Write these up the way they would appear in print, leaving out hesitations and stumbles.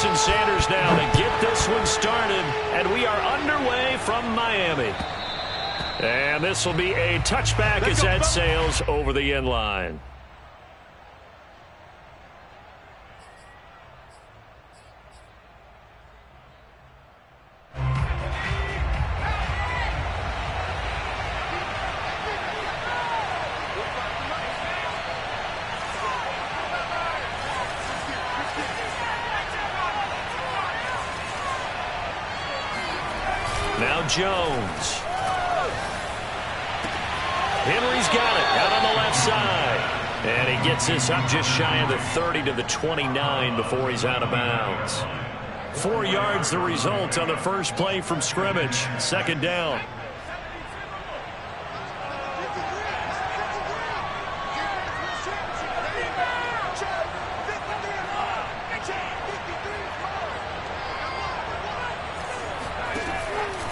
Jason Sanders now to get this one started, and we are underway from Miami. And this will be a touchback as that sails over the end line. Now Jones. Henry's got it out on the left side. And he gets this up just shy of the 30 to the 29 before he's out of bounds. 4 yards the result on the first play from scrimmage. Second down.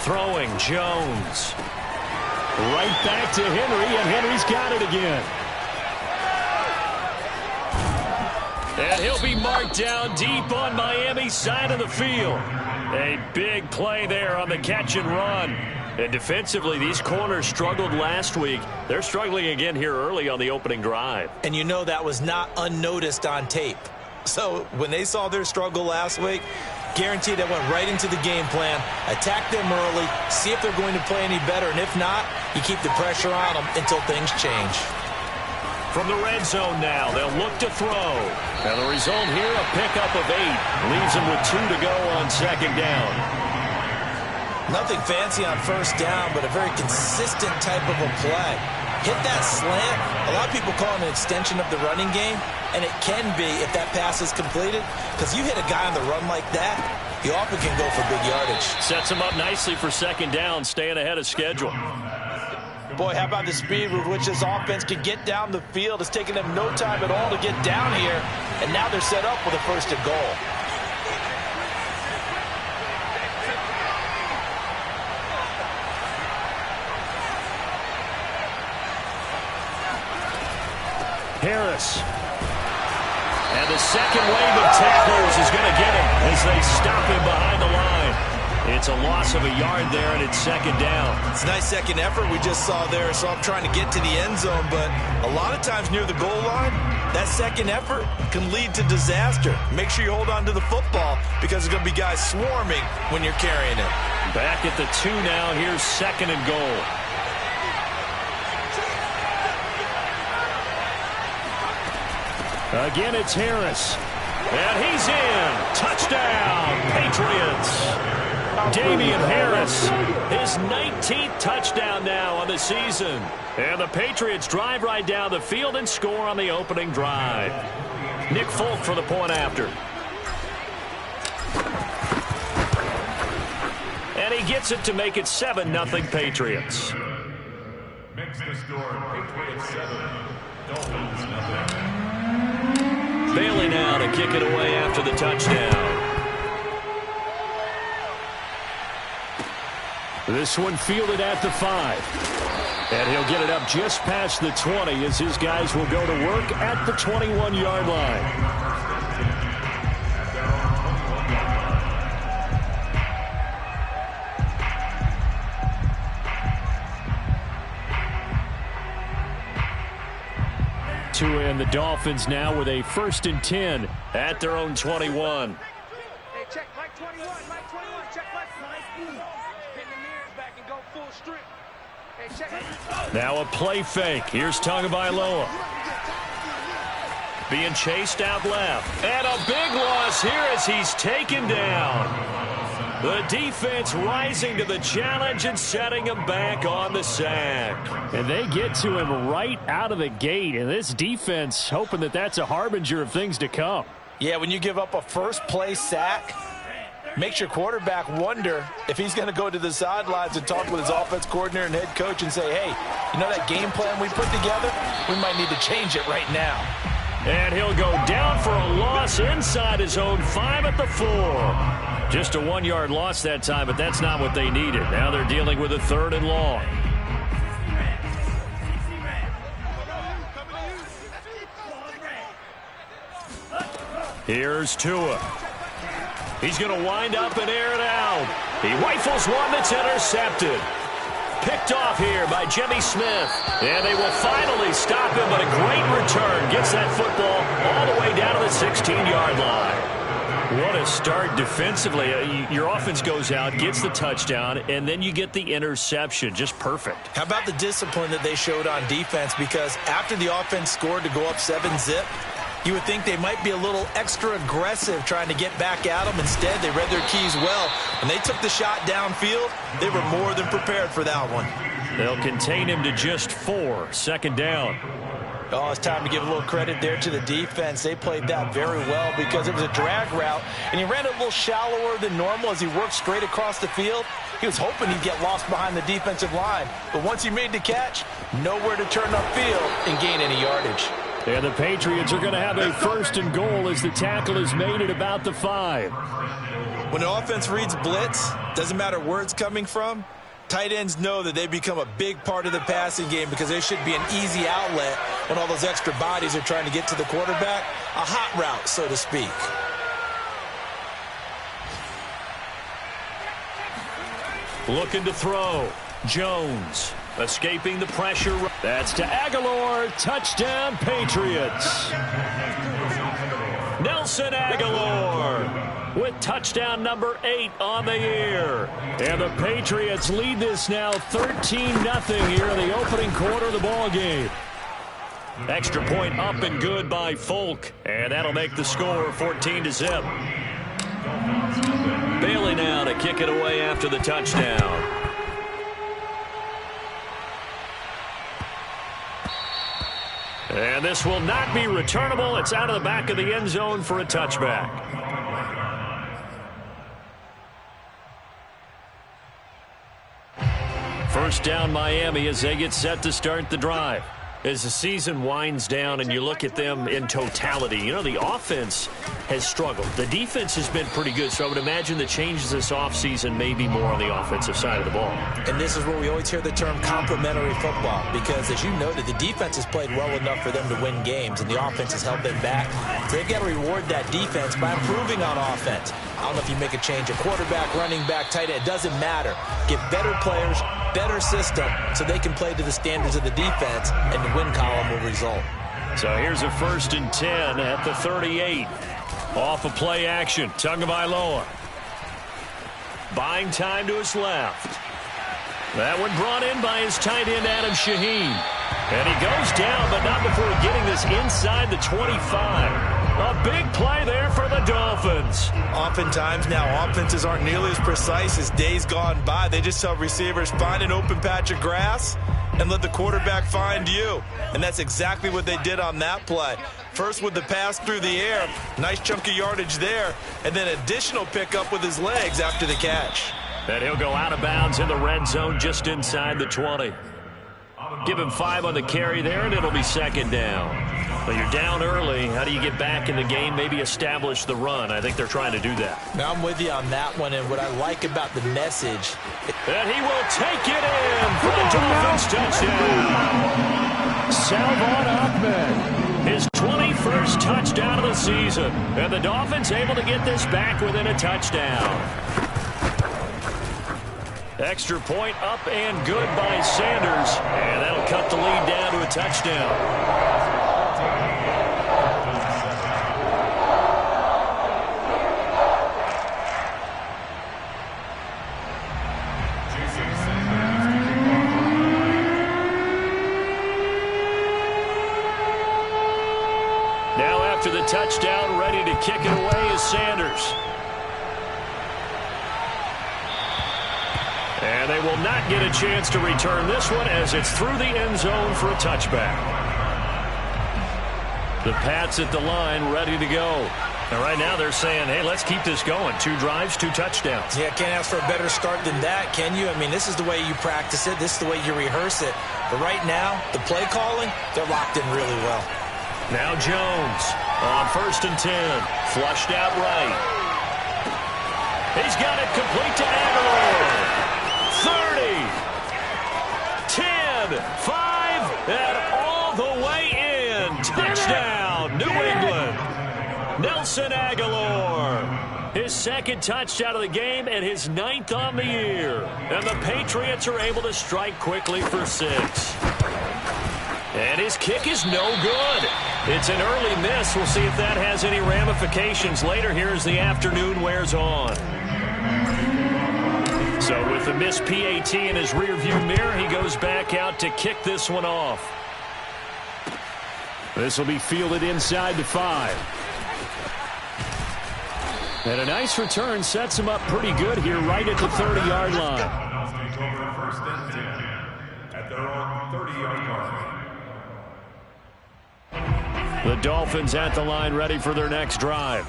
Throwing Jones. Right back to Henry, and Henry's got it again. And he'll be marked down deep on Miami's side of the field. A big play there on the catch and run. And defensively, these corners struggled last week. They're struggling again here early on the opening drive. And you know that was not unnoticed on tape. So when they saw their struggle last week, guaranteed they went right into the game plan, attack them early, see if they're going to play any better, and if not, you keep the pressure on them until things change. From the red zone now, they'll look to throw. And the result here, a pickup of 8. Leaves them with 2 to go on second down. Nothing fancy on first down, but a very consistent type of a play. Hit that slant. A lot of people call it an extension of the running game, and it can be if that pass is completed, because you hit a guy on the run like that, he often can go for big yardage. Sets him up nicely for second down, staying ahead of schedule. Boy, how about the speed with which this offense can get down the field? It's taken them no time at all to get down here, and now they're set up with a first and goal. Harris. And the second wave of tacklers is going to get him as they stop him behind the line. It's a loss of a yard there, and it's second down. It's a nice second effort we just saw there. So I'm trying to get to the end zone, but a lot of times near the goal line, that second effort can lead to disaster. Make sure you hold on to the football because there's going to be guys swarming when you're carrying it. Back at the 2 now. Here's second and goal. Again, it's Harris. And he's in. Touchdown, Patriots. Damian Harris, his 19th touchdown now on the season. And the Patriots drive right down the field and score on the opening drive. Nick Folk for the point after. And he gets it to make it 7-0 Patriots. Makes the score Patriots 7, Dolphins 0. Bailey now to kick it away after the touchdown. This one fielded at the 5. And he'll get it up just past the 20 as his guys will go to work at the 21-yard line. And the Dolphins now with a 1st and 10 at their own 21. Hey, check Mike 21, Mike 21, check Mike. Pin the mirrors back and go full strip. Hey, check. Now a play fake. Here's Tagovailoa. Being chased out left. And a big loss here as he's taken down. The defense rising to the challenge and setting him back on the sack. And they get to him right out of the gate. And this defense hoping that that's a harbinger of things to come. Yeah, when you give up a first-play sack, makes your quarterback wonder if he's going to go to the sidelines and talk with his offense coordinator and head coach and say, hey, you know that game plan we put together? We might need to change it right now. And he'll go down for a loss inside his own 5 at the 4. Just a 1-yard loss that time, but that's not what they needed. Now they're dealing with a 3rd and long. Here's Tua. He's going to wind up and air it out. He rifles one that's intercepted. Picked off here by Jimmy Smith. And they will finally stop him, but a great return. Gets that football all the way down to the 16-yard line. What a start defensively. Your offense goes out, gets the touchdown, and then you get the interception. Just perfect. How about the discipline that they showed on defense? Because after the offense scored to go up 7-zip, you would think they might be a little extra aggressive trying to get back at them. Instead, they read their keys well. When they took the shot downfield, they were more than prepared for that one. They'll contain him to just 4. Second down. Oh, it's time to give a little credit there to the defense. They played that very well because it was a drag route, and he ran a little shallower than normal as he worked straight across the field. He was hoping he'd get lost behind the defensive line, but once he made the catch, nowhere to turn upfield and gain any yardage. And the Patriots are going to have a first and goal as the tackle is made at about the 5. When an offense reads blitz, doesn't matter where it's coming from, tight ends know that they become a big part of the passing game because there should be an easy outlet when all those extra bodies are trying to get to the quarterback. A hot route, so to speak. Looking to throw. Jones escaping the pressure. That's to Aguilar. Touchdown, Patriots. Nelson Aguilar with touchdown number 8 on the year. And the Patriots lead this now 13-0 here in the opening quarter of the ball game. Extra point up and good by Folk. And that'll make the score 14-0. Bailey now to kick it away after the touchdown. And this will not be returnable. It's out of the back of the end zone for a touchback. First down Miami as they get set to start the drive. As the season winds down and you look at them in totality, you know, the offense has struggled. The defense has been pretty good, so I would imagine the changes this offseason may be more on the offensive side of the ball. And this is where we always hear the term complementary football, because as you noted, the defense has played well enough for them to win games, and the offense has held them back. So they've got to reward that defense by improving on offense. I don't know if you make a change, a quarterback, running back, tight end, it doesn't matter. Get better players, better system, so they can play to the standards of the defense, and the win column will result. So here's a 1st and 10 at the 38. Off of play action, Tagovailoa. Buying time to his left. That one brought in by his tight end, Adam Shaheen. And he goes down, but not before getting this inside the 25. A big play there for the Dolphins. Oftentimes now, offenses aren't nearly as precise as days gone by. They just tell receivers, find an open patch of grass and let the quarterback find you. And that's exactly what they did on that play. First with the pass through the air, nice chunk of yardage there, and then additional pickup with his legs after the catch. And he'll go out of bounds in the red zone just inside the 20. Give him 5 on the carry there, and it'll be second down. Well, you're down early. How do you get back in the game, maybe establish the run? I think they're trying to do that. Now, I'm with you on that one, and what I like about the message. And he will take it in for the Dolphins touchdown. Salvon Ahmed, his 21st touchdown of the season. And the Dolphins able to get this back within a touchdown. Extra point up and good by Sanders. And that'll cut the lead down to a touchdown. Now after the touchdown, ready to kick it away is Sanders. And they will not get a chance to return this one as it's through the end zone for a touchback. The Pats at the line ready to go. And right now they're saying, hey, let's keep this going. 2 drives, 2 touchdowns. Yeah, can't ask for a better start than that, can you? I mean, this is the way you practice it. This is the way you rehearse it. But right now, the play calling, they're locked in really well. Now Jones on 1st and 10. Flushed out right. He's got it complete to Aguilar. 30, 10, 5, and all the way in. Touchdown, New England. Nelson Aguilar, his second touchdown of the game and his 9th on the year. And the Patriots are able to strike quickly for 6. And his kick is no good. It's an early miss. We'll see if that has any ramifications later here as the afternoon wears on. So with the missed PAT in his rearview mirror, he goes back out to kick this one off. This will be fielded inside the 5. And a nice return sets him up pretty good here right at the 30-yard line. First and 10 at their own 30-yard line. The Dolphins at the line ready for their next drive.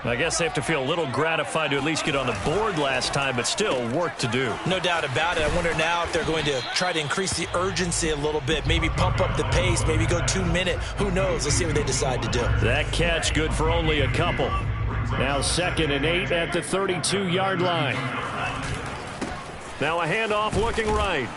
I guess they have to feel a little gratified to at least get on the board last time, but still work to do. No doubt about it. I wonder now if they're going to try to increase the urgency a little bit, maybe pump up the pace, maybe go 2-minute. Who knows? Let's see what they decide to do. That catch good for only a couple. Now 2nd and 8 at the 32-yard line. Now a handoff looking right.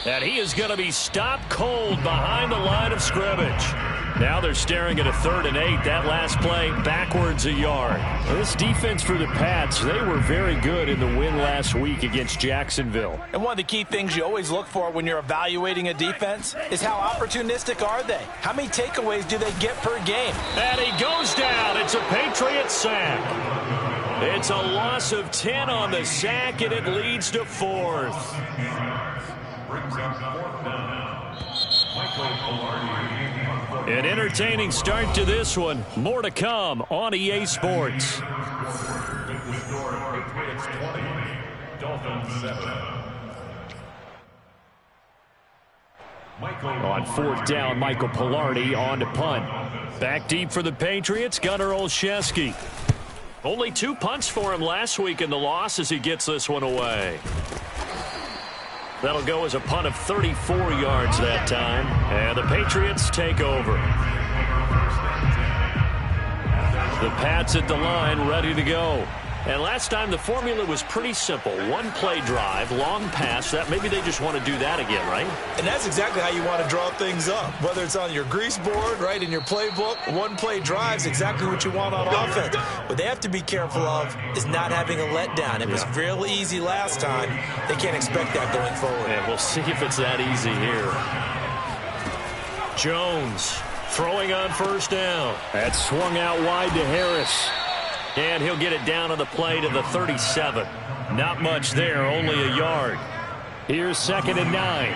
And he is going to be stopped cold behind the line of scrimmage. Now they're staring at a 3rd and 8. That last play backwards a yard. This defense for the Pats, they were very good in the win last week against Jacksonville. And one of the key things you always look for when you're evaluating a defense is how opportunistic are they? How many takeaways do they get per game? And he goes down. It's a Patriot sack. It's a loss of 10 on the sack, and it leads to 4th. Brings up 4th down. Michael Pilardi. An entertaining start to this one. More to come on EA Sports. Patriots 20, Dolphins 7. On 4th down, Michael Pilardi on to punt. Back deep for the Patriots, Gunnar Olszewski. Only 2 punts for him last week in the loss as he gets this one away. That'll go as a punt of 34 yards that time. And the Patriots take over. The Pats at the line ready to go. And last time the formula was pretty simple. 1-play drive, long pass. That maybe they just want to do that again, right? And that's exactly how you want to draw things up. Whether it's on your grease board, right, in your playbook, 1-play drive is exactly what you want on offense. What they have to be careful of is not having a letdown. It was real easy last time. They can't expect that going forward. And we'll see if it's that easy here. Jones throwing on 1st down. That swung out wide to Harris. And he'll get it down on the play to the 37. Not much there, only a yard. Here's 2nd and 9.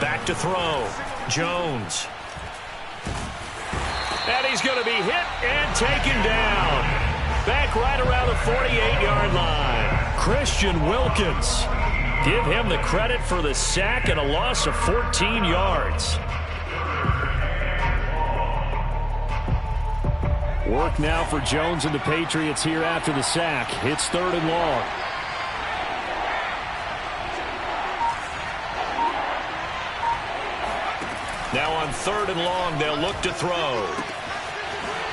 Back to throw. Jones. And he's going to be hit and taken down. Back right around the 48-yard line. Christian Wilkins. Give him the credit for the sack and a loss of 14 yards. Work now for Jones and the Patriots here after the sack. It's 3rd and long. Now on 3rd and long, they'll look to throw.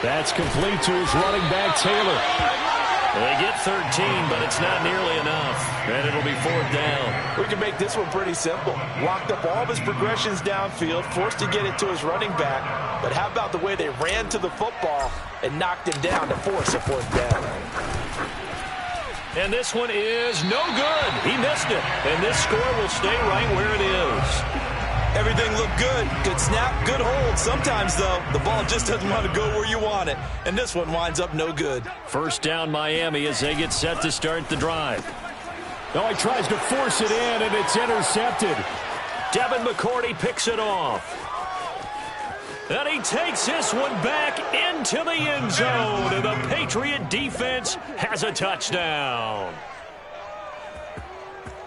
That's complete to his running back, Taylor. They get 13, but it's not nearly enough. And it'll be 4th down. We can make this one pretty simple. Locked up all of his progressions downfield, forced to get it to his running back. But how about the way they ran to the football and knocked him down to force a 4th down? And this one is no good. He missed it. And this score will stay right where it is. Everything looked good. Good snap, good hold. Sometimes, though, the ball just doesn't want to go where you want it. And this one winds up no good. 1st down, Miami, as they get set to start the drive. Oh, he tries to force it in, and it's intercepted. Devin McCourty picks it off. And he takes this one back into the end zone. And the Patriot defense has a touchdown.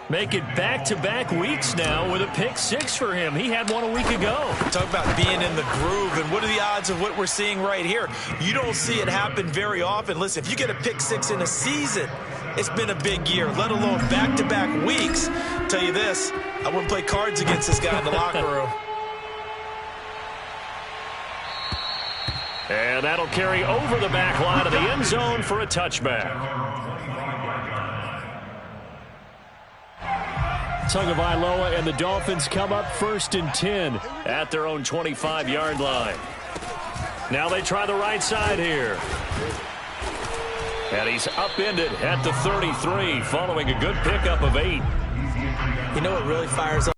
Make it back-to-back weeks now with a pick 6 for him. He had one a week ago. Talk about being in the groove, and what are the odds of what we're seeing right here? You don't see it happen very often. Listen, if you get a pick 6 in a season, it's been a big year, let alone back-to-back weeks. Tell you this, I wouldn't play cards against this guy in the locker room. And that'll carry over the back line of the end zone for a touchback. Tagovailoa and the Dolphins come up 1st and 10 at their own 25-yard line. Now they try the right side here. And he's upended at the 33 following a good pickup of 8. You know what really fires up?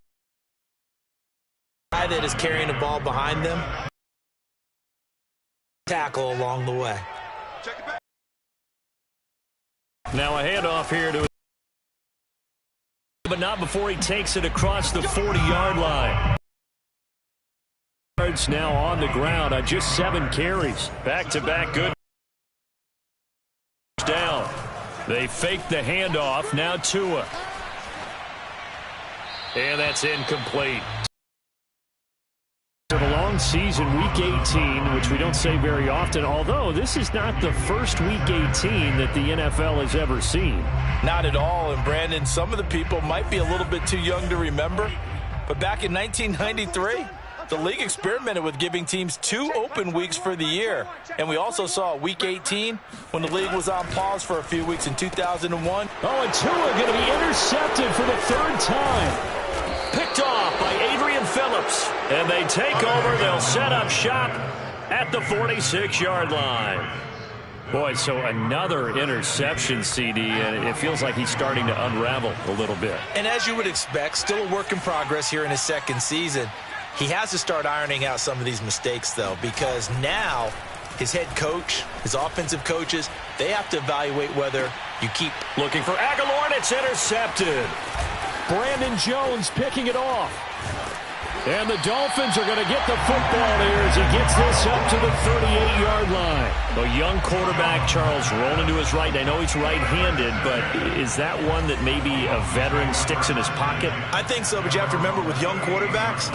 The guy that is carrying the ball behind them. Tackle along the way. Now a handoff here to, but not before he takes it across the 40-yard line. Now on the ground on just 7 carries. Back-to-back good down. They fake the handoff. Now Tua. And that's incomplete. For the long season, Week 18, which we don't say very often, although this is not the first Week 18 that the NFL has ever seen. Not at all. And, Brandon, some of the people might be a little bit too young to remember, but back in 1993, the league experimented with giving teams 2 open weeks for the year. And we also saw Week 18 when the league was on pause for a few weeks in 2001. Oh, and Tua going to be intercepted for the 3rd time. Picked off by Adrian Phillips. And they take over. They'll set up shop at the 46-yard line. Boy, so another interception, CD, and it feels like he's starting to unravel a little bit. And as you would expect, still a work in progress here in his 2nd season. He has to start ironing out some of these mistakes, though, because now his head coach, his offensive coaches, they have to evaluate whether you keep looking for Aguilar, and it's intercepted. Brandon Jones picking it off. And the Dolphins are going to get the football here as he gets this up to the 38-yard line. A young quarterback, Charles, rolling to his right. I know he's right-handed, but is that one that maybe a veteran sticks in his pocket? I think so, but you have to remember with young quarterbacks,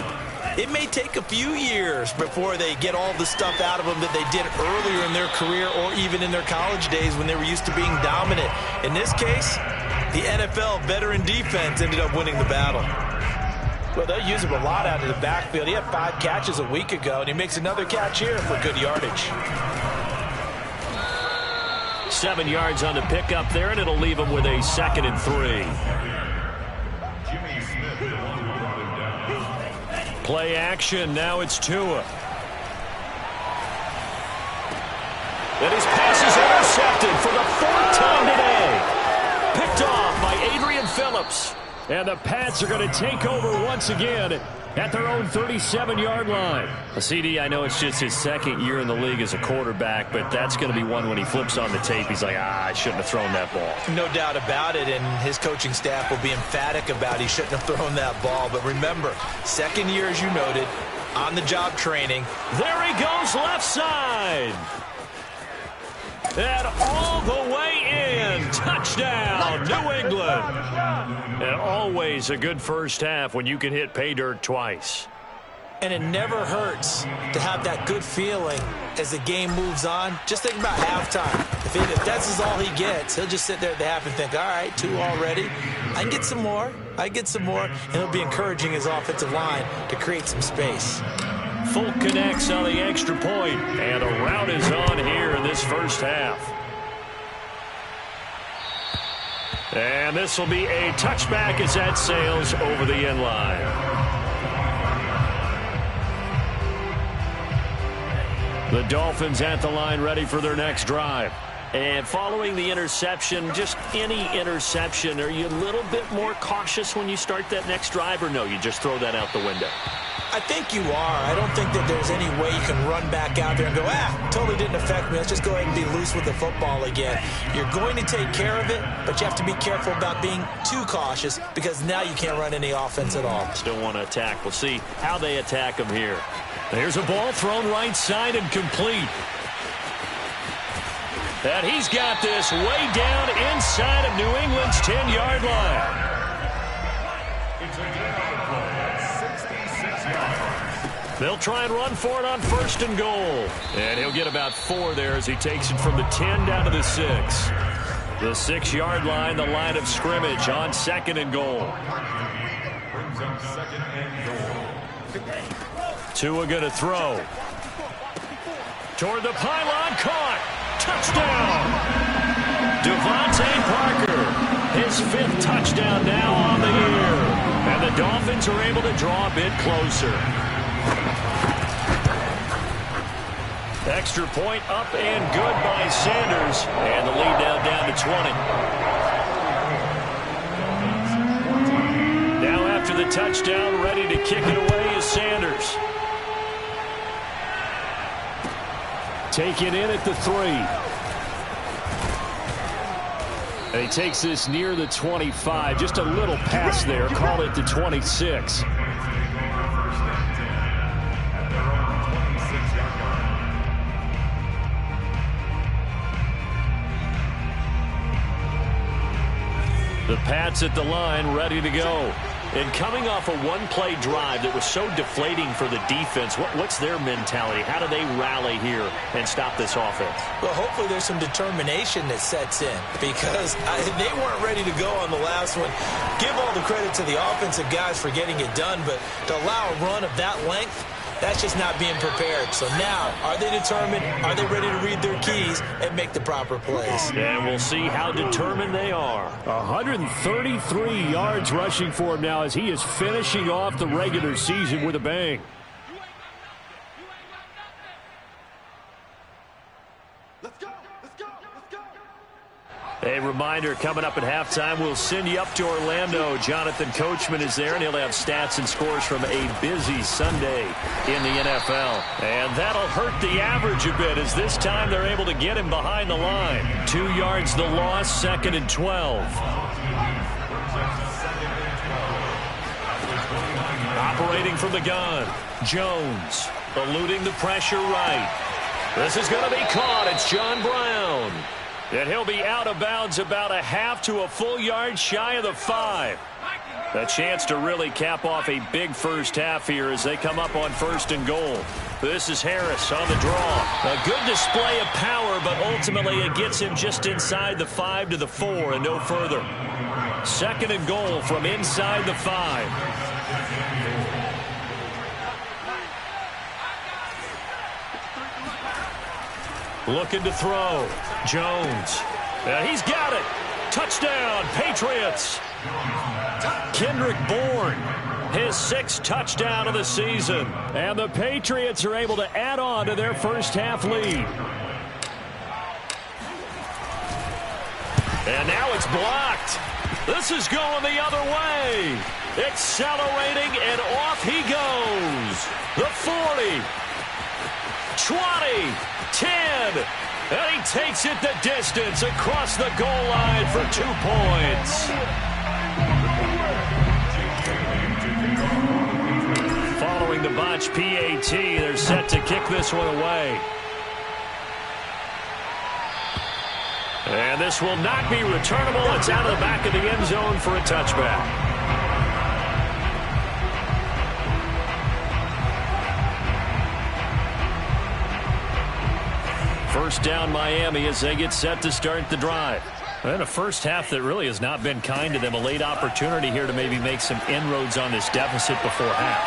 it may take a few years before they get all the stuff out of them that they did earlier in their career or even in their college days when they were used to being dominant. In this case, the NFL veteran defense ended up winning the battle. Well, they'll use him a lot out of the backfield. He had 5 catches a week ago, and he makes another catch here for good yardage. 7 yards on the pickup there, and it'll leave him with a 2nd and 3. Play action. Now it's Tua. And his pass is intercepted for the 4th time today. Picked off by Adrian Phillips. And the Pats are going to take over once again at their own 37-yard line. CD, I know it's just his 2nd year in the league as a quarterback, but that's going to be one when he flips on the tape, he's like, I shouldn't have thrown that ball. No doubt about it, and his coaching staff will be emphatic about he shouldn't have thrown that ball. But remember, 2nd year, as you noted, on-the-job training. There he goes, left side. And all the way in. Touchdown, New England. And always a good first half when you can hit pay dirt twice. And it never hurts to have that good feeling as the game moves on. Just think about halftime. If that's all he gets, he'll just sit there at the half and think, all right, 2 already. I can get some more. And he'll be encouraging his offensive line to create some space. Full connects on the extra point, and a rout is on here in this first half. And this will be a touchback as that sails over the end line. The Dolphins at the line ready for their next drive. And following the interception, just any interception, are you a little bit more cautious when you start that next drive, or no, you just throw that out the window? I think you are. I don't think that there's any way you can run back out there and go, totally didn't affect me. Let's just go ahead and be loose with the football again. You're going to take care of it, but you have to be careful about being too cautious because now you can't run any offense at all. Still want to attack. We'll see how they attack him here. There's a ball thrown right side and complete. And he's got this way down inside of New England's 10-yard line. They'll try and run for it on 1st and goal. And he'll get about 4 there as he takes it from the 10 down to the 6. The 6-yard line, the line of scrimmage on 2nd and goal. Tua going to throw. Toward the pylon, caught. Touchdown. Devontae Parker, his 5th touchdown now on the year. And the Dolphins are able to draw a bit closer. Extra point up and good by Sanders. And the lead now down to 20. Now after the touchdown, ready to kick it away is Sanders. Taken in at the 3. And he takes this near the 25. Just a little pass there. Call it the 26. The Pats at the line, ready to go. And coming off a one-play drive that was so deflating for the defense, what's their mentality? How do they rally here and stop this offense? Well, hopefully there's some determination that sets in because they weren't ready to go on the last one. Give all the credit to the offensive guys for getting it done, but to allow a run of that length, that's just not being prepared. So now, are they determined? Are they ready to read their keys and make the proper plays? And we'll see how determined they are. 133 yards rushing for him now as he is finishing off the regular season with a bang. A reminder, coming up at halftime, we'll send you up to Orlando. Jonathan Coachman is there, and he'll have stats and scores from a busy Sunday in the NFL. And that'll hurt the average a bit, as this time they're able to get him behind the line. 2 yards the loss, 2nd and 12. Operating from the gun, Jones, eluding the pressure right. This is going to be caught. It's John Brown. And he'll be out of bounds about a half to a full yard shy of the 5. A chance to really cap off a big first half here as they come up on 1st and goal. This is Harris on the draw. A good display of power, but ultimately it gets him just inside the 5 to the 4 and no further. 2nd and goal from inside the 5. Looking to throw. Jones. He's got it. Touchdown, Patriots. Kendrick Bourne, his 6th touchdown of the season. And the Patriots are able to add on to their first half lead. And now it's blocked. This is going the other way. Accelerating, and off he goes. The 40. 20. 10. And he takes it the distance across the goal line for 2 points. Following the botch PAT, they're set to kick this one away. And this will not be returnable. It's out of the back of the end zone for a touchback. First down Miami as they get set to start the drive. And a first half that really has not been kind to them. A late opportunity here to maybe make some inroads on this deficit before half.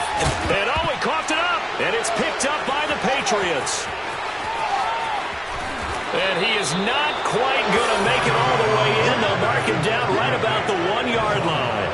And oh, he coughed it up. And it's picked up by the Patriots. And he is not quite going to make it all the way in. They'll mark him down right about the 1 yard line.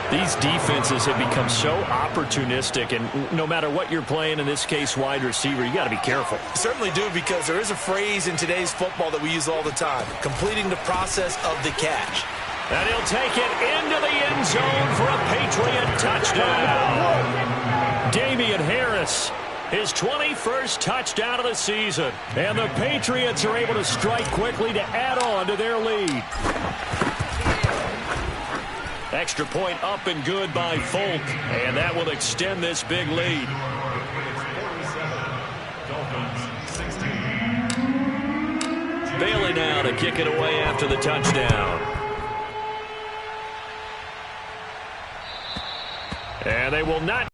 These defenses have become so opportunistic, and no matter what you're playing, in this case wide receiver, you got to be careful. Certainly do, because there is a phrase in today's football that we use all the time: completing the process of the catch. And he'll take it into the end zone for a Patriot touchdown. Damian Harris, his 21st touchdown of the season. And the Patriots are able to strike quickly to add on to their lead. Extra point up and good by Folk, and that will extend this big lead. Bailey now to kick it away after the touchdown. And they will not,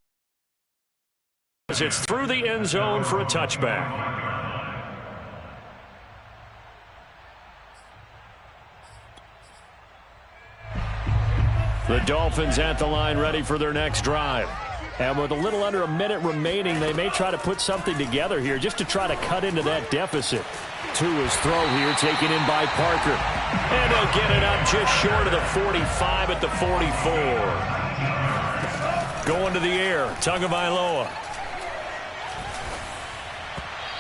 as it's through the end zone for a touchback. The Dolphins at the line, ready for their next drive. And with a little under a minute remaining, they may try to put something together here just to try to cut into that deficit. To his throw here, taken in by Parker. And he'll get it up just short of the 45 at the 44. Going to the air, Tagovailoa.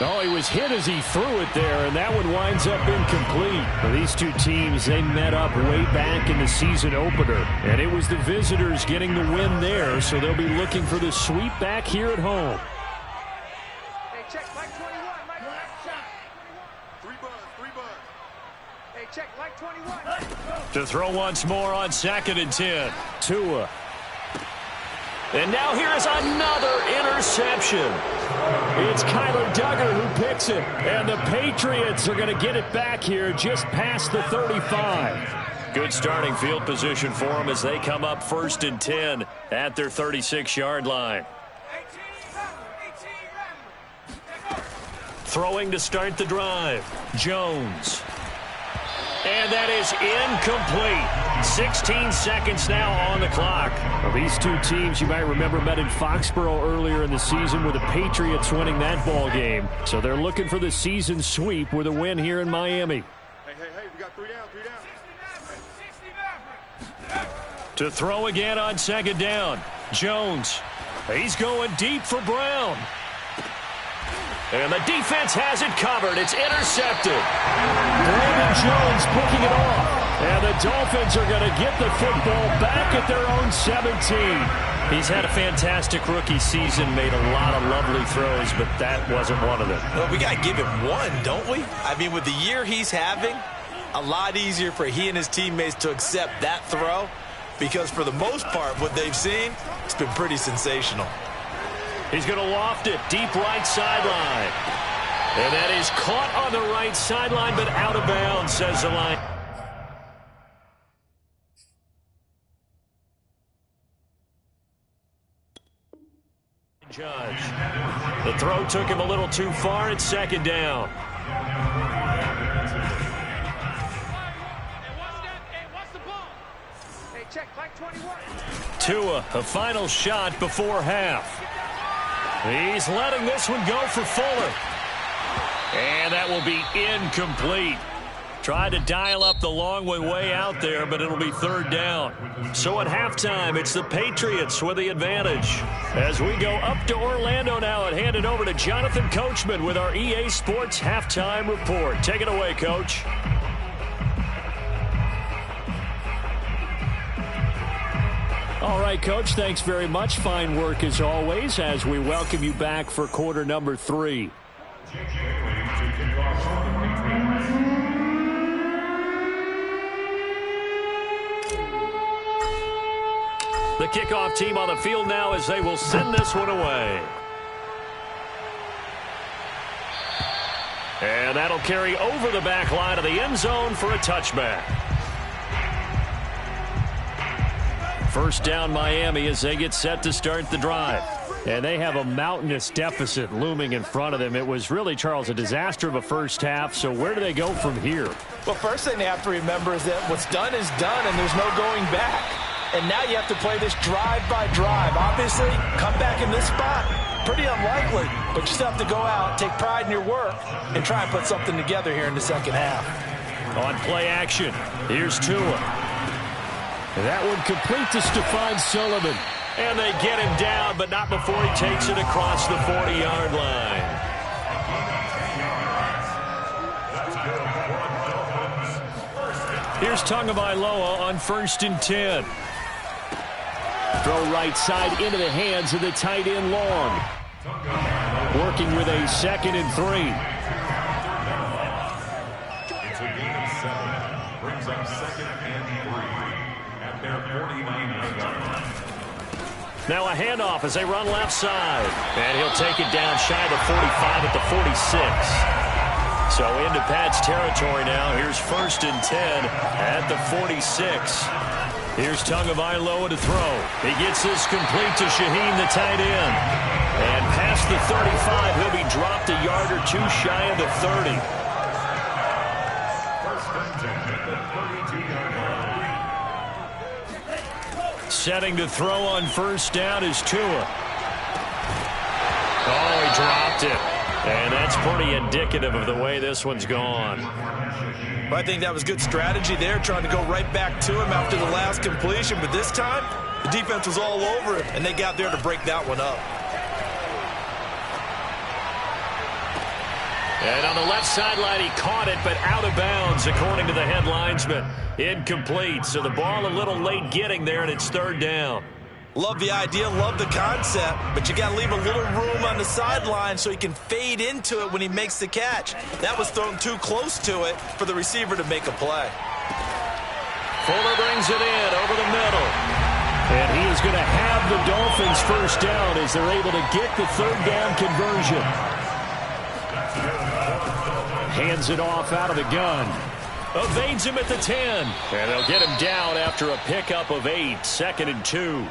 Oh, he was hit as he threw it there, and that one winds up incomplete. Well, these two teams, they met up way back in the season opener, and it was the visitors getting the win there, so they'll be looking for the sweep back here at home. Hey, check, Mike 21, Mike. Three buzz. Hey, check, Mike 21. To throw once more on 2nd and 10. Tua. And now here is another interception. It's Kyler Duggar who picks it. And the Patriots are going to get it back here just past the 35. Good starting field position for them as they come up 1st and 10 at their 36-yard line. Throwing to start the drive. Jones. And that is incomplete. 16 seconds now on the clock. Well, these two teams, you might remember, met in Foxborough earlier in the season with the Patriots winning that ball game. So they're looking for the season sweep with a win here in Miami. Hey, we got 3 down. To throw again on 2nd down. Jones. He's going deep for Brown. And the defense has it covered. It's intercepted. Brandon Jones picking it off. And the Dolphins are going to get the football back at their own 17. He's had a fantastic rookie season, made a lot of lovely throws, but that wasn't one of them. Well, we got to give him one, don't we? I mean, with the year he's having, a lot easier for he and his teammates to accept that throw because for the most part, what they've seen, it's been pretty sensational. He's going to loft it deep right sideline. And that is caught on the right sideline, but out of bounds, says the line. Judge. The throw took him a little too far. It's 2nd down. Hey, check, Mike 21. Tua, a final shot before half. He's letting this one go for Fuller. And that will be incomplete. Tried to dial up the long way out there, but it'll be 3rd down. So at halftime, it's the Patriots with the advantage. As we go up to Orlando now and hand it over to Jonathan Coachman with our EA Sports Halftime Report. Take it away, Coach. All right, Coach, thanks very much. Fine work as always as we welcome you back for quarter number 3. The kickoff team on the field now as they will send this one away. And that'll carry over the back line of the end zone for a touchback. 1st down Miami as they get set to start the drive. And they have a mountainous deficit looming in front of them. It was really, Charles, a disaster of a first half. So where do they go from here? Well, first thing they have to remember is that what's done is done and there's no going back. And now you have to play this drive by drive. Obviously, come back in this spot, pretty unlikely. But you still have to go out, take pride in your work, and try and put something together here in the second half. On play action, here's Tua. That one complete to Stephon Sullivan. And they get him down, but not before he takes it across the 40-yard line. Here's Tagovailoa on 1st and 10. Throw right side into the hands of the tight end Long. Working with a 2nd and 3. It's a gain of 7. Brings up 2nd and 3 at their 49-yard line. Now a handoff as they run left side. And he'll take it down shy of the 45 at the 46. So into Pat's territory now. Here's 1st and 10 at the 46. Here's Tagovailoa to throw. He gets this complete to Shaheen, the tight end. And past the 35, he'll be dropped a yard or two shy of the 30. 1st and 10 at the 32-yard line. Setting to throw on 1st down is Tua. Oh, he dropped it. And that's pretty indicative of the way this one's gone. Well, I think that was good strategy there, trying to go right back to him after the last completion. But this time, the defense was all over him, and they got there to break that one up. And on the left sideline, he caught it, but out of bounds, according to the head linesman. Incomplete, so the ball a little late getting there, and it's third down. Love the idea, love the concept, but you got to leave a little room on the sideline so he can fade into it when he makes the catch. That was thrown too close to it for the receiver to make a play. Fuller brings it in over the middle. And he is going to have the Dolphins first down as they're able to get the third down conversion. Hands it off out of the gun. Evades him at the 10. And they'll get him down after a pickup of 8, 2nd and 2.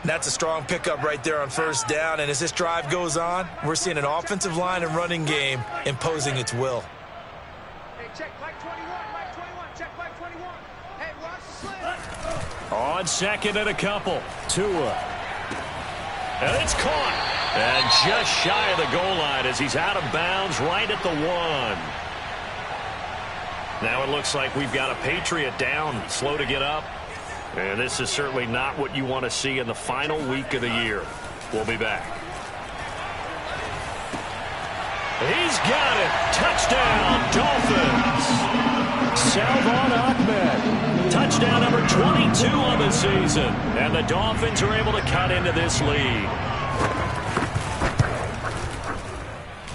That's a strong pickup right there on first down. And as this drive goes on, we're seeing an offensive line and running game imposing its will. Hey, check Mike 21, Mike 21, check Mike 21. Hey, watch the slant. On 2nd and a couple. Tua. And it's caught. And just shy of the goal line as he's out of bounds right at the 1. Now it looks like we've got a Patriot down, slow to get up. And this is certainly not what you want to see in the final week of the year. We'll be back. He's got it. Touchdown, Dolphins. Salvon Ahmed. Touchdown number 22 on the season. And the Dolphins are able to cut into this lead.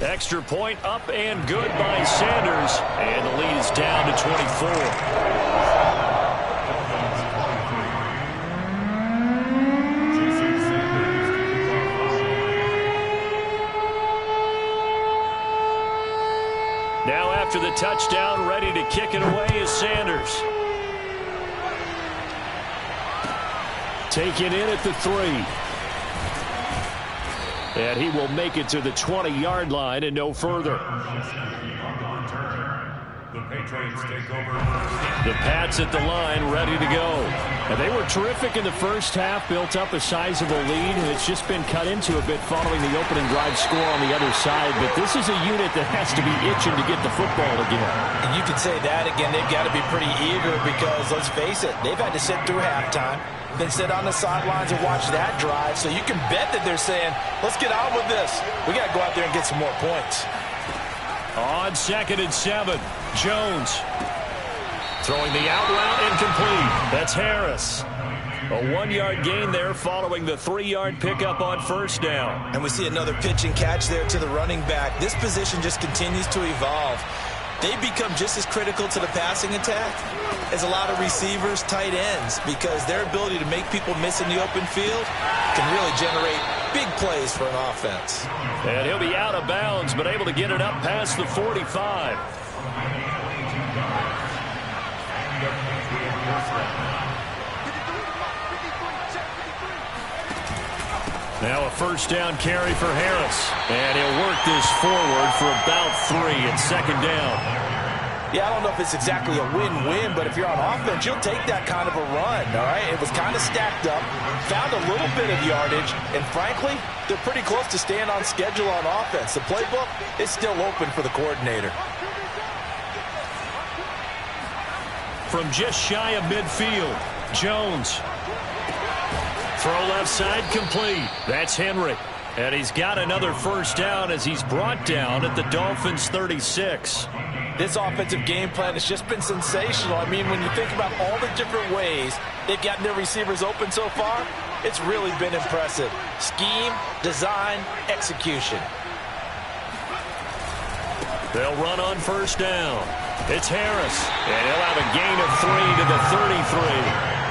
Extra point up and good by Sanders. And the lead is down to 24. Now after the touchdown, ready to kick it away is Sanders. Taken in at the 3. And he will make it to the 20-yard line and no further. The Patriots take over. The Pats at the line, ready to go. And they were terrific in the first half, built up a sizable lead, and it's just been cut into a bit following the opening drive score on the other side. But this is a unit that has to be itching to get the football again. And you can say that again. They've got to be pretty eager because, let's face it, they've had to sit through halftime, then sit on the sidelines and watch that drive. So you can bet that they're saying, let's get on with this. We got to go out there and get some more points. On 2nd and 7, Jones throwing the out route incomplete. That's Harris. A 1-yard gain there following the 3-yard pickup on first down. And we see another pitch and catch there to the running back. This position just continues to evolve. They become just as critical to the passing attack as a lot of receivers, tight ends, because their ability to make people miss in the open field can really generate big plays for an offense. And he'll be out of bounds, but able to get it up past the 45. Now a first down carry for Harris. And he'll work this forward for about 3 and 2nd down. Yeah, I don't know if it's exactly a win-win, but if you're on offense, you'll take that kind of a run, all right? It was kind of stacked up, found a little bit of yardage, and frankly, they're pretty close to staying on schedule on offense. The playbook is still open for the coordinator. From just shy of midfield, Jones. Throw left side complete. That's Henry. And he's got another first down as he's brought down at the Dolphins' 36. This offensive game plan has just been sensational. I mean, when you think about all the different ways they've gotten their receivers open so far, it's really been impressive. Scheme, design, execution. They'll run on first down. It's Harris. And he'll have a gain of 3 to the 33.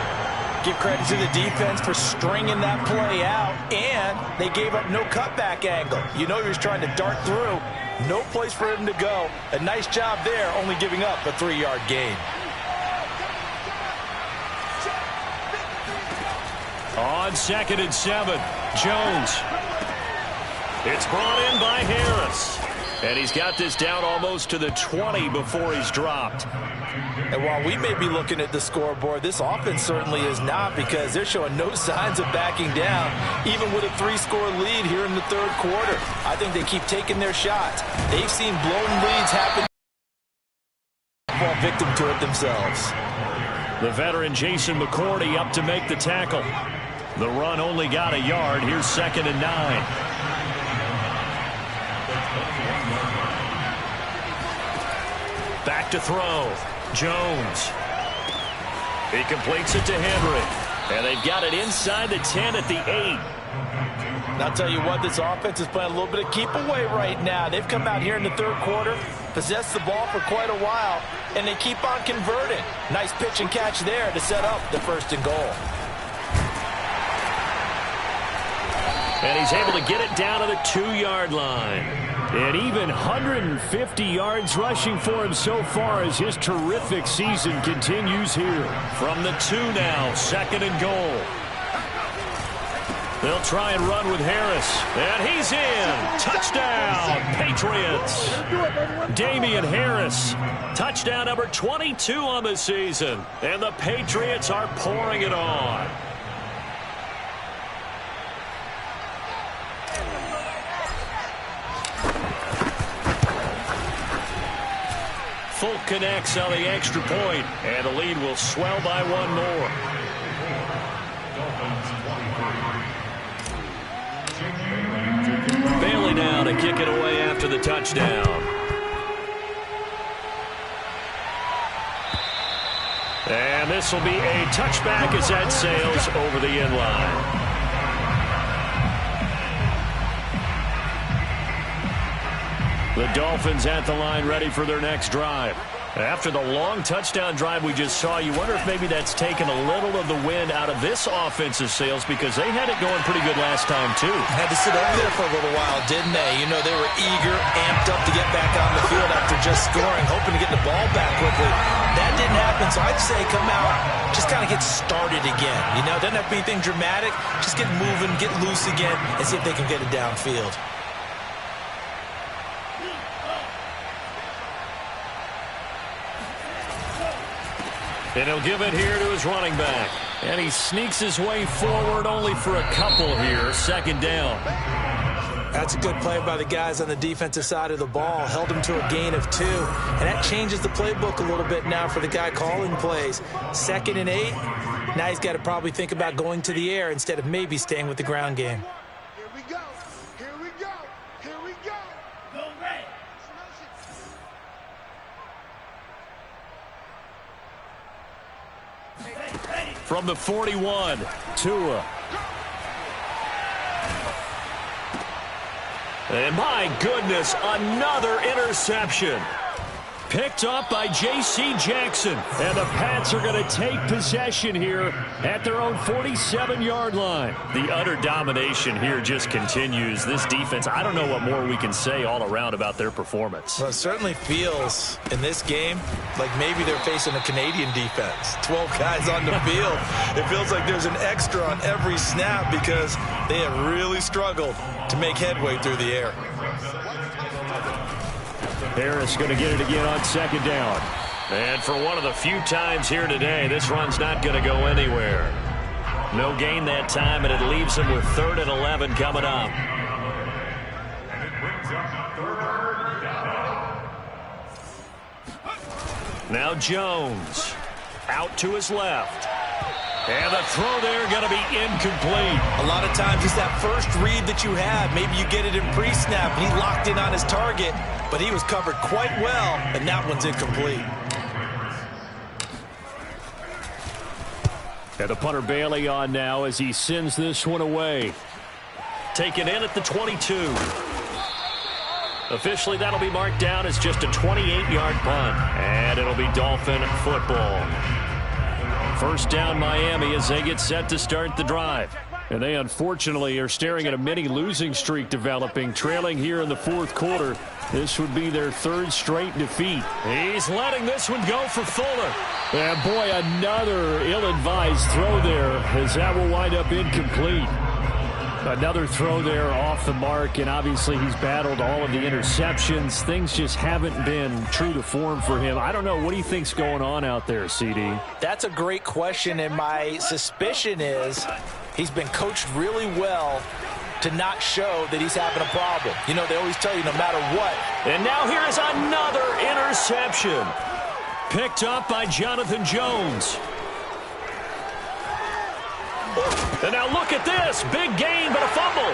Give credit to the defense for stringing that play out, and they gave up no cutback angle. You know he was trying to dart through. No place for him to go. A nice job there, only giving up a 3-yard gain. On 2nd and 7, Jones. It's brought in by Harris. And he's got this down almost to the 20 before he's dropped. And while we may be looking at the scoreboard, this offense certainly is not, because they're showing no signs of backing down, even with a 3-score lead here in the third quarter. I think they keep taking their shots. They've seen blown leads happen, fall victim to it themselves. The veteran Jason McCourty up to make the tackle. The run only got a yard. Here's 2nd and 9. Back to throw. Jones. He completes it to Henry. And they've got it inside the 10 at the 8. And I'll tell you what, this offense is playing a little bit of keep away right now. They've come out here in the third quarter, possessed the ball for quite a while, and they keep on converting. Nice pitch and catch there to set up the 1st and goal. And he's able to get it down to the 2-yard line. And even 150 yards rushing for him so far as his terrific season continues here. From the 2 now, 2nd and goal. They'll try and run with Harris. And he's in. Touchdown, Patriots. Damian Harris. Touchdown number 22 on the season. And the Patriots are pouring it on. Fulk connects on the extra point, and the lead will swell by 1 more. Bailey now to kick it away after the touchdown. And this will be a touchback as that sails over the end line. The Dolphins at the line ready for their next drive. After the long touchdown drive we just saw, you wonder if maybe that's taken a little of the wind out of this offensive sails because they had it going pretty good last time too. Had to sit over there for a little while, didn't they? You know, they were eager, amped up to get back on the field after just scoring, hoping to get the ball back quickly. That didn't happen, so I'd say come out, just kind of get started again. You know, doesn't have to be anything dramatic. Just get moving, get loose again, and see if they can get it downfield. And he'll give it here to his running back. And he sneaks his way forward only for a couple here. 2nd down. That's a good play by the guys on the defensive side of the ball. Held him to a gain of 2. And that changes the playbook a little bit now for the guy calling plays. 2nd and 8. Now he's got to probably think about going to the air instead of maybe staying with the ground game. Here we go. Here we go. Here we go. Go Ray. From the 41, Tua. And my goodness, another interception. Picked up by J.C. Jackson. And the Pats are going to take possession here at their own 47-yard line. The utter domination here just continues. This defense, I don't know what more we can say all around about their performance. Well, it certainly feels in this game like maybe they're facing a Canadian defense. 12 guys on the field. It feels like there's an extra on every snap because they have really struggled to make headway through the air. Harris going to get it again on 2nd down. And for one of the few times here today, this run's not going to go anywhere. No gain that time, and it leaves them with 3rd and 11 coming up. Now Jones out to his left. And the throw there going to be incomplete. A lot of times it's that first read that you have. Maybe you get it in pre-snap, and he locked in on his target, but he was covered quite well, and that one's incomplete. And the punter Bailey on now as he sends this one away. Taken in at the 22. Officially, that'll be marked down as just a 28-yard punt. And it'll be Dolphin football. 1st down Miami as they get set to start the drive. And they unfortunately are staring at a mini losing streak developing, trailing here in the 4th quarter. This would be their 3rd straight defeat. He's letting this one go for Fuller. And boy, another ill-advised throw there as that will wind up incomplete. Another throw there off the mark, and obviously he's battled all of the interceptions. Things just haven't been true to form for him. I don't know. What do you think's going on out there, CD? That's a great question, and my suspicion is he's been coached really well to not show that he's having a problem. You know, they always tell you no matter what. And now here is another interception. Picked up by Jonathan Jones. And now look at this. Big gain, but a fumble.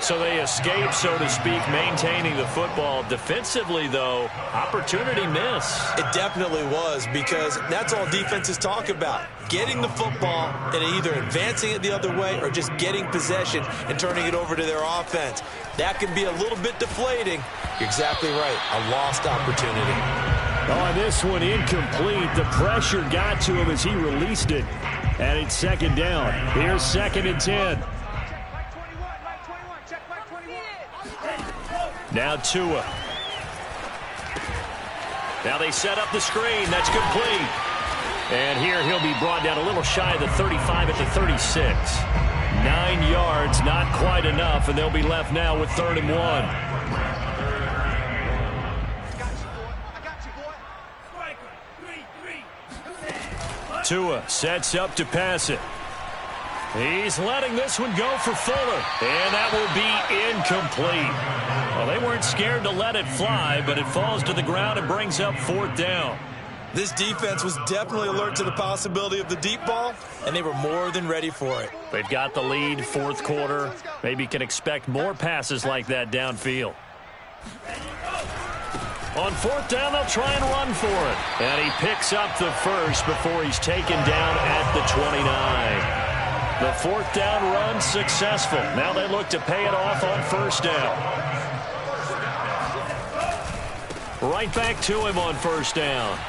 So they escape, so to speak, maintaining the football. Defensively, though, opportunity miss. It definitely was, because that's all defenses talk about. Getting the football and either advancing it the other way or just getting possession and turning it over to their offense. That can be a little bit deflating. You're exactly right. A lost opportunity. On this one, incomplete. The pressure got to him as he released it. And it's second down. Here's 2nd and 10. Now Tua. Now they set up the screen. That's complete. And here he'll be brought down a little shy of the 35 at the 36. 9 yards, not quite enough, and they'll be left now with 3rd and 1. Tua sets up to pass it. He's letting this one go for Fuller, and that will be incomplete. Well, they weren't scared to let it fly, but it falls to the ground and brings up 4th down. This defense was definitely alert to the possibility of the deep ball, and they were more than ready for it. They've got the lead, 4th quarter. Maybe can expect more passes like that downfield. On 4th down, they'll try and run for it. And he picks up the first before he's taken down at the 29. The 4th down run successful. Now they look to pay it off on 1st down. Right back to him on 1st down.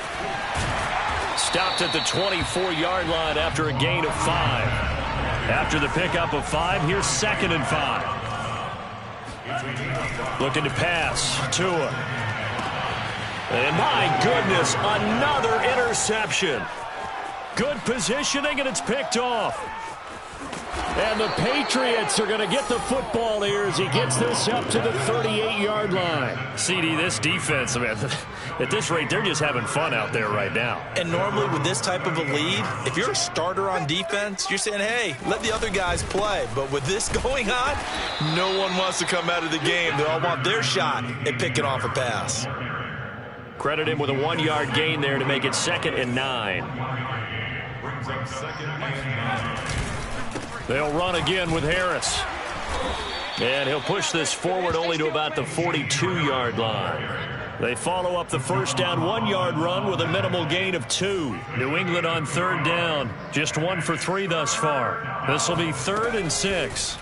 Stopped at the 24-yard line after a gain of 5. After the pickup of 5, here's 2nd and 5. Looking to pass. Tua. And my goodness, another interception. Good positioning, and it's picked off. And the Patriots are going to get the football here as he gets this up to the 38-yard line. CD, this defense, man, at this rate, they're just having fun out there right now. And normally with this type of a lead, if you're a starter on defense, you're saying, hey, let the other guys play. But with this going on, no one wants to come out of the game. They all want their shot at picking off a pass. Credit him with a 1-yard gain there to make it 2nd and 9. Brings up 2nd and 9. They'll run again with Harris. And he'll push this forward only to about the 42-yard line. They follow up the 1st down 1-yard run with a minimal gain of 2. New England on 3rd down. Just 1 for 3 thus far. This will be 3rd and 6.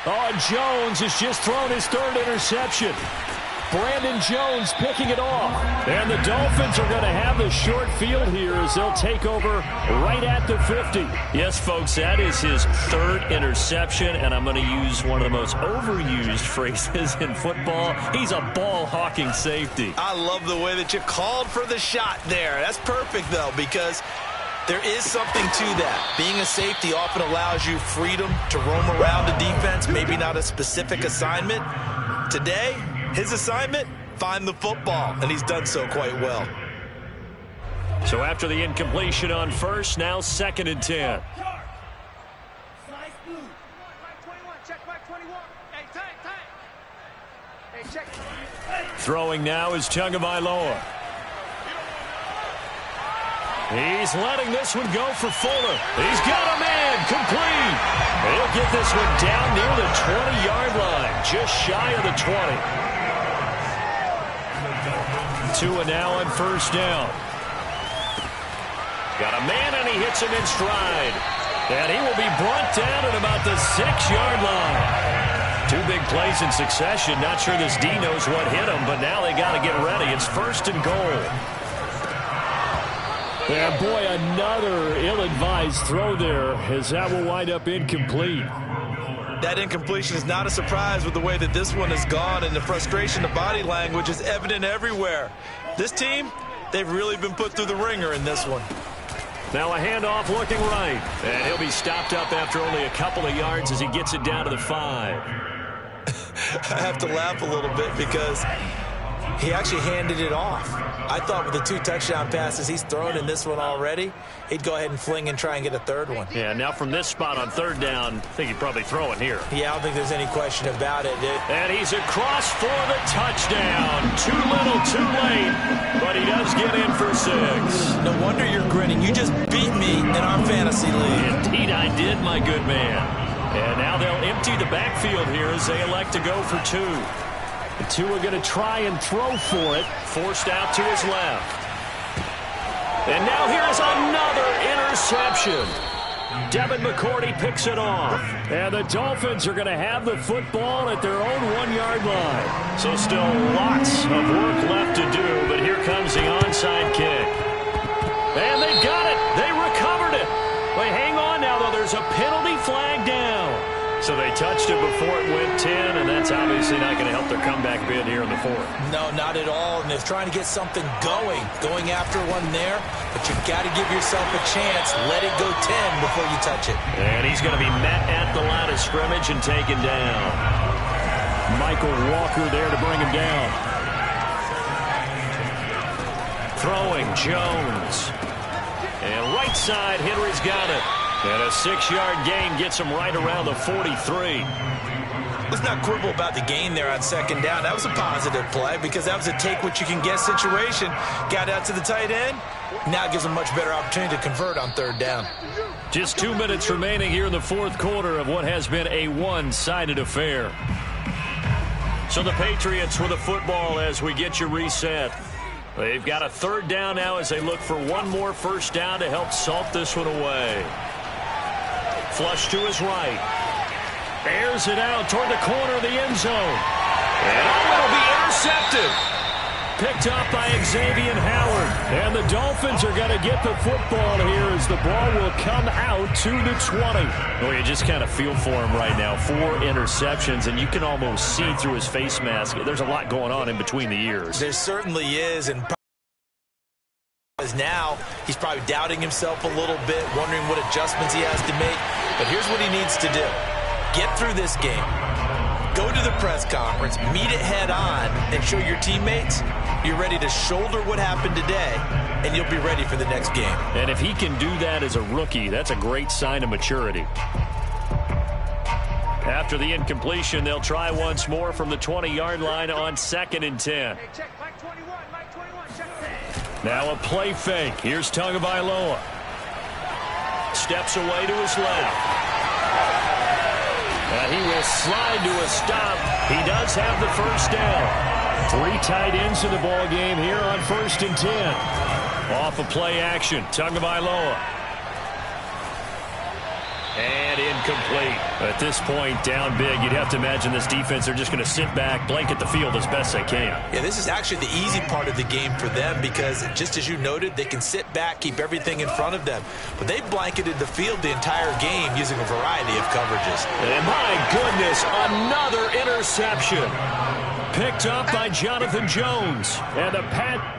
Oh, and Jones has just thrown his 3rd interception. Brandon Jones picking it off. And the Dolphins are going to have the short field here as they'll take over right at the 50. Yes, folks, that is his 3rd interception, and I'm going to use one of the most overused phrases in football. He's a ball-hawking safety. I love the way that you called for the shot there. That's perfect, though, because there is something to that. Being a safety often allows you freedom to roam around the defense, maybe not a specific assignment. Today, his assignment, find the football, and he's done so quite well. So after the incompletion on 1st, now 2nd and 10. Throwing now is Tagovailoa. He's letting this one go for Fuller. He's got a man, complete. He'll get this one down near the 20-yard line, just shy of the 20. Tua now on 1st down. Got a man, and he hits him in stride. And he will be brought down at about the 6-yard line. 2 big plays in succession. Not sure this D knows what hit him, but now they got to get ready. It's 1st and goal. And boy, another ill-advised throw there, as that will wind up incomplete. That incompletion is not a surprise with the way that this one has gone, and the frustration, the body language is evident everywhere. This team, they've really been put through the ringer in this one. Now a handoff looking right, and he'll be stopped up after only a couple of yards as he gets it down to the 5. I have to laugh a little bit because He actually handed it off. I thought with the 2 touchdown passes he's thrown in this one already, he'd go ahead and fling and try and get a third one. Yeah, now from this spot on 3rd down, I think he'd probably throw it here. Yeah, I don't think there's any question about it. And he's across for the touchdown. Too little, too late, but he does get in for 6. No wonder you're grinning. You just beat me in our fantasy league. Indeed I did, my good man. And now they'll empty the backfield here as they elect to go for 2. The 2 are going to try and throw for it. Forced out to his left. And now here's another interception. Devin McCourty picks it off. And the Dolphins are going to have the football at their own 1-yard line. So still lots of work left to do, but here comes the onside kick. And they got it. They recovered it. Wait, hang on now, though. There's a penalty flag down. So they touched it before it went 10, and that's obviously not going to help their comeback bid here in the 4th. No, not at all, and they're trying to get something going after one there, but you got to give yourself a chance. Let it go 10 before you touch it. And he's going to be met at the line of scrimmage and taken down. Michael Walker there to bring him down. Throwing, Jones. And right side, Henry's got it. And a 6-yard gain gets him right around the 43. Let's not quibble about the gain there on 2nd down. That was a positive play because that was a take-what-you-can-get situation. Got out to the tight end. Now it gives them a much better opportunity to convert on 3rd down. Just 2 minutes remaining here in the 4th quarter of what has been a one-sided affair. So the Patriots with the football as we get you reset. They've got a 3rd down now as they look for one more 1st down to help salt this one away. Flush to his right. Airs it out toward the corner of the end zone. And it'll be intercepted. Picked up by Xavier Howard. And the Dolphins are going to get the football here as the ball will come out to the 20. Well, you just kind of feel for him right now. 4 interceptions, and you can almost see through his face mask. There's a lot going on in between the ears. There certainly is, and now he's probably doubting himself a little bit, wondering what adjustments he has to make. But here's what he needs to do. Get through this game. Go to the press conference, meet it head on, and show your teammates you're ready to shoulder what happened today, and you'll be ready for the next game. And if he can do that as a rookie, that's a great sign of maturity. After the incompletion, they'll try once more from the 20-yard line on 2nd and 10. Now a play fake. Here's Tagovailoa. Steps away to his left. He will slide to a stop. He does have the 1st down. 3 tight ends in the ball game here on 1st and 10. Off of play action. Tagovailoa. And incomplete. At this point, down big. You'd have to imagine this defense, they're just going to sit back, blanket the field as best they can. Yeah, this is actually the easy part of the game for them because, just as you noted, they can sit back, keep everything in front of them. But they blanketed the field the entire game using a variety of coverages. And my goodness, another interception. Picked up by Jonathan Jones. And the Pat